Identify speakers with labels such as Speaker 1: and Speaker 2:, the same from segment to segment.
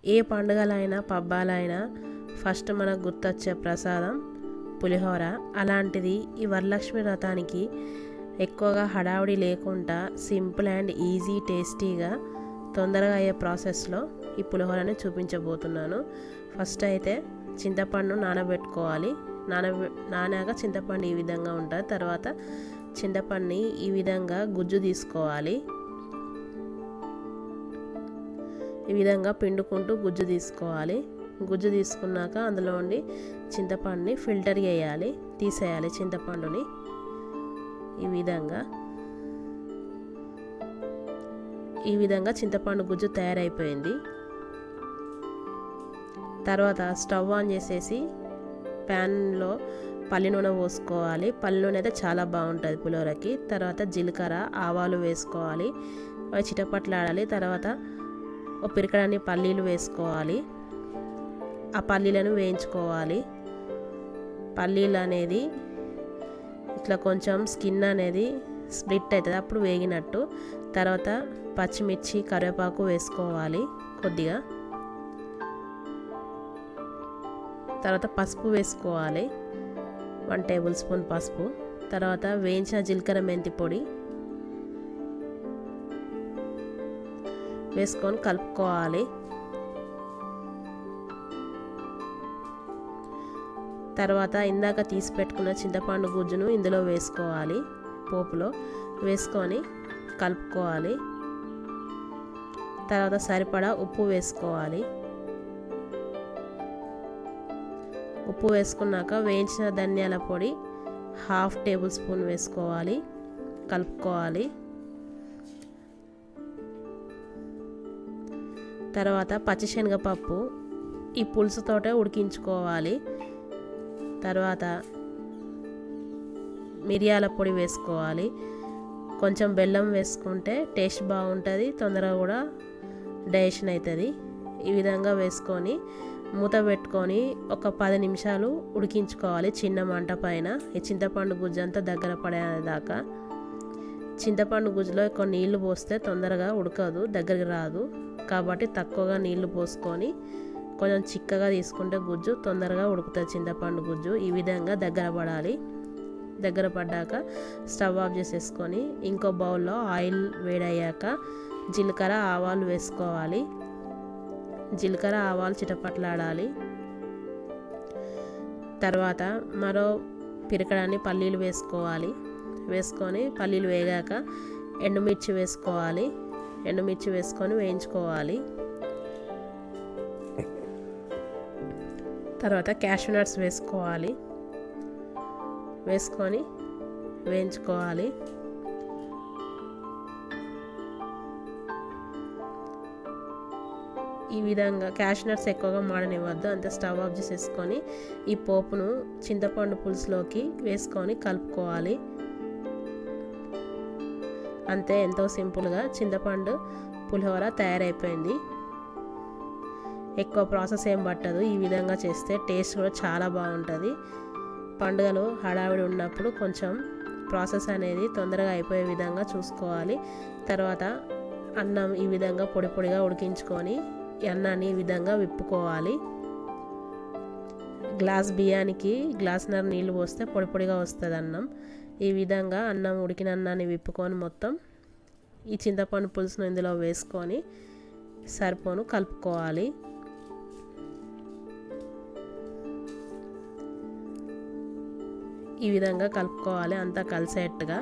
Speaker 1: ఏ పండుగలైనా పబ్బాలైనా first మనకు గుర్తొచ్చే ప్రసాదం పులిహోర. అలాంటిది ఈ వరలక్ష్మి వ్రతానికి ఎక్కువగా హడావుడి లేకుండా సింపుల్ అండ్ ఈజీ టేస్టీగా తొందరగా అయ్యే ప్రాసెస్లో ఈ పులిహోరని చూపించబోతున్నాను. ఫస్ట్ అయితే చింతపండు నానబెట్టుకోవాలి. నానాక చింతపండు ఈ విధంగా ఉంటుంది. తర్వాత చింతపండుని ఈ విధంగా గుజ్జు తీసుకోవాలి. ఈ విధంగా పిండుకుంటూ గుజ్జు తీసుకోవాలి. గుజ్జు తీసుకున్నాక అందులో ఉండి చింతపండుని ఫిల్టర్ చేయాలి, తీసేయాలి చింతపండుని. ఈ విధంగా చింతపండు గుజ్జు తయారైపోయింది. తర్వాత స్టవ్ ఆన్ చేసేసి ప్యాన్లో పల్లి నూనె పోసుకోవాలి. పల్లి నూనె అయితే చాలా బాగుంటుంది పులిహోరకి. తర్వాత జీలకర్ర ఆవాలు వేసుకోవాలి, అవి చిటపట్లాడాలి. తర్వాత ఒక పిరికడాన్ని పల్లీలు వేసుకోవాలి. ఆ పల్లీలను వేయించుకోవాలి. పల్లీలు అనేది ఇట్లా కొంచెం స్కిన్ అనేది స్ప్లిట్ అవుతుంది, అప్పుడు వేగినట్టు. తర్వాత పచ్చిమిర్చి కరివేపాకు వేసుకోవాలి కొద్దిగా. తర్వాత పసుపు వేసుకోవాలి, 1 టేబుల్ స్పూన్ పసుపు. తర్వాత వేయించిన జీలకర్ర మెంతి పొడి వేసుకొని కలుపుకోవాలి. తర్వాత ఇందాక తీసి పెట్టుకున్న చింతపండు గుజ్జును ఇందులో వేసుకోవాలి. పోపులో వేసుకొని కలుపుకోవాలి. తర్వాత సరిపడా ఉప్పు వేసుకోవాలి. ఉప్పు వేసుకున్నాక వేయించిన ధనియాల పొడి 1/2 టేబుల్ స్పూన్ వేసుకోవాలి, కలుపుకోవాలి. తర్వాత పచ్చిశనగపప్పు ఈ పులుసుతోటే ఉడికించుకోవాలి. తర్వాత మిరియాల పొడి వేసుకోవాలి. కొంచెం బెల్లం వేసుకుంటే టేస్ట్ బాగుంటుంది, తొందరగా కూడా డైజెషన్ అవుతుంది. ఈ విధంగా వేసుకొని మూత పెట్టుకొని ఒక 10 నిమిషాలు ఉడికించుకోవాలి చిన్న మంట పైన. ఈ చింతపండు గుజ్జు అంతా దగ్గర పడేదాకా. చింతపండు గుజ్జులో ఎక్కువ నీళ్లు పోస్తే తొందరగా ఉడకదు, దగ్గరికి రాదు. కాబట్టి తక్కువగా నీళ్లు పోసుకొని కొంచెం చిక్కగా తీసుకుంటే గుజ్జు తొందరగా ఉడుకుతుంది చింతపండు గుజ్జు. ఈ విధంగా దగ్గర పడాలి. దగ్గర పడ్డాక స్టవ్ ఆఫ్ చేసేసుకొని ఇంకో బౌల్లో ఆయిల్ వేడయ్యాక జీలకర్ర ఆవాలు వేసుకోవాలి. జీలకర్ర ఆవాలు చిటపట్లాడాలి. తర్వాత మరో పిరికడాన్ని పల్లీలు వేసుకోవాలి. వేసుకొని పల్లీలు వేగాక ఎండుమిర్చి వేసుకోవాలి. ఎండుమిర్చి వేసుకొని వేయించుకోవాలి. తర్వాత క్యాష్యూ నట్స్ వేసుకోవాలి. వేసుకొని వేయించుకోవాలి. ఈ విధంగా క్యాష్యూ నట్స్ ఎక్కువగా మాడనివ్వద్దు. అంతే స్టవ్ ఆఫ్ చేసేసుకొని ఈ పోపును చింతపండు పులుసులోకి వేసుకొని కలుపుకోవాలి. అంతే, ఎంతో సింపుల్గా చింతపండు పులిహోర తయారైపోయింది. ఎక్కువ ప్రాసెస్ ఏం పట్టదు. ఈ విధంగా చేస్తే టేస్ట్ కూడా చాలా బాగుంటుంది. పండుగలు హడావిడి ఉన్నప్పుడు కొంచెం ప్రాసెస్ అనేది తొందరగా అయిపోయే విధంగా చూసుకోవాలి. తర్వాత అన్నం ఈ విధంగా పొడి పొడిగా ఉడికించుకొని ఈ అన్నాన్ని ఈ విధంగా విప్పుకోవాలి. గ్లాస్ బియ్యానికి గ్లాసున్నర నీళ్ళు పోస్తే పొడి పొడిగా వస్తుంది అన్నం. ఈ విధంగా అన్నం ఉడికిన అన్నాన్ని విప్పుకొని మొత్తం ఈ చింతపండు పులుసును ఇందులో వేసుకొని సరిపోను కలుపుకోవాలి. ఈ విధంగా కలుపుకోవాలి అంతా కలిసేట్టుగా.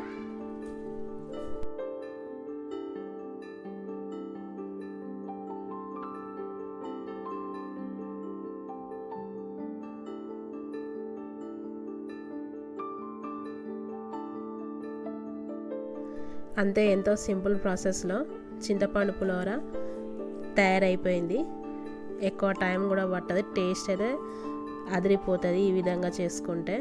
Speaker 1: అంతే, ఎంతో సింపుల్ ప్రాసెస్లో చింతపండు పులిహోర తయారైపోయింది. ఎక్కువ టైం కూడా పట్టదు. టేస్ట్ అయితే అదిరిపోతుంది ఈ విధంగా చేసుకుంటే.